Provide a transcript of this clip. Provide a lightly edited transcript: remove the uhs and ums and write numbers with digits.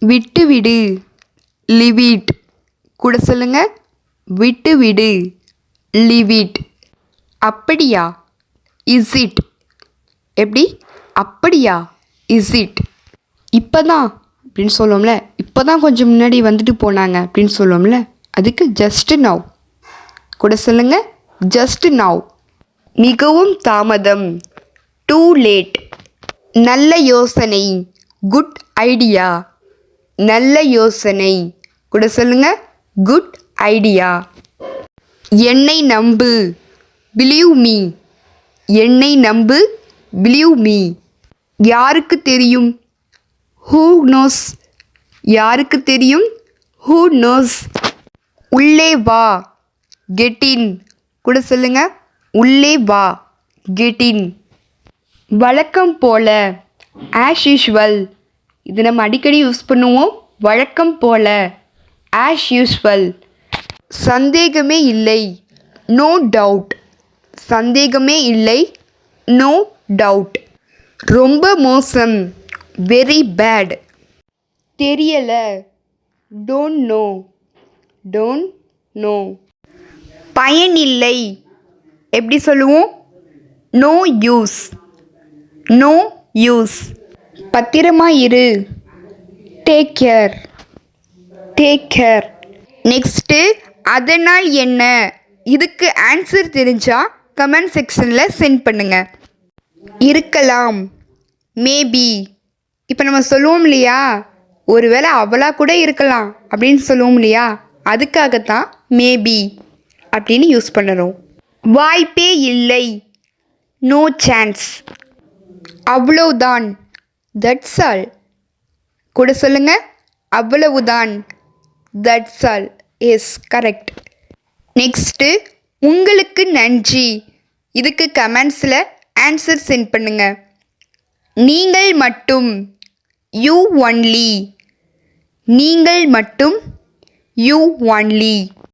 விட்டு விடு leave it. கூட சொல்லுங்க. விட்டு விடு லீவ் இட். அப்படியா இஸ் இட். எப்படி? அப்படியா இஸ் இட். இப்போதான் அப்படின்னு சொல்லுவோம்ல, இப்போ தான் கொஞ்சம் முன்னாடி வந்துட்டு போனாங்க அப்படின்னு சொல்லுவோம்ல, அதுக்கு ஜஸ்ட் நவ். கூட சொல்லுங்க. Just now. மிகவும் தாமதம் டூ லேட். நல்ல யோசனை குட் ஐடியா. நல்ல யோசனை. கூட சொல்லுங்க. Good idea. என்னை நம்பு பிலீவ் மீ. என்னை நம்பு பிலீவ் மீ. யாருக்கு தெரியும்? Who knows. யாருக்கு தெரியும்? Who knows. உள்ளே வா கெட் இன். கூட சொல்லுங்க. உள்ளே வா கெட் இன். வழக்கம் போல ஆஸ் யூஷுவல். இது நம்ம அடிக்கடி யூஸ் பண்ணுவோம். வழக்கம் போல ஆஸ் யூஷுவல். சந்தேகமே இல்லை நோ டவுட். சந்தேகமே இல்லை நோ டவுட். ரொம்ப மோசம் வெரி பேட். தெரியல டோன்ட் நோ. Don't know. பயனில்லை எப்படி சொல்லுவோம்? No use. No use. பத்திரமா இரு take care. Take care. Next அதனால் என்ன? இதுக்கு ஆன்சர் தெரிஞ்சால் கமெண்ட் செக்ஷனில் சென்ட் பண்ணுங்கள். இருக்கலாம் மேபி. இப்போ நம்ம சொல்லுவோம் இல்லையா, ஒருவேளை அவளாக கூட இருக்கலாம் அப்படின்னு சொல்லுவோம் இல்லையா, அதுக்காகத்தான் மேபி அப்படின்னு யூஸ் பண்ணுறோம். வாய்ப்பே இல்லை நோ சான்ஸ். அவ்வளவுதான் தட்ஸ் ஆல். கூட சொல்லுங்க. அவ்வளவுதான் that's all. Yes correct. Next உங்களுக்கு நன்றி. இதுக்கு கமெண்ட்ஸில் ஆன்சர் சென்ட் பண்ணுங்க. நீங்கள் மட்டும் யூ ஒன்லி. நீங்கள் மட்டும் யூ ஒன்லி.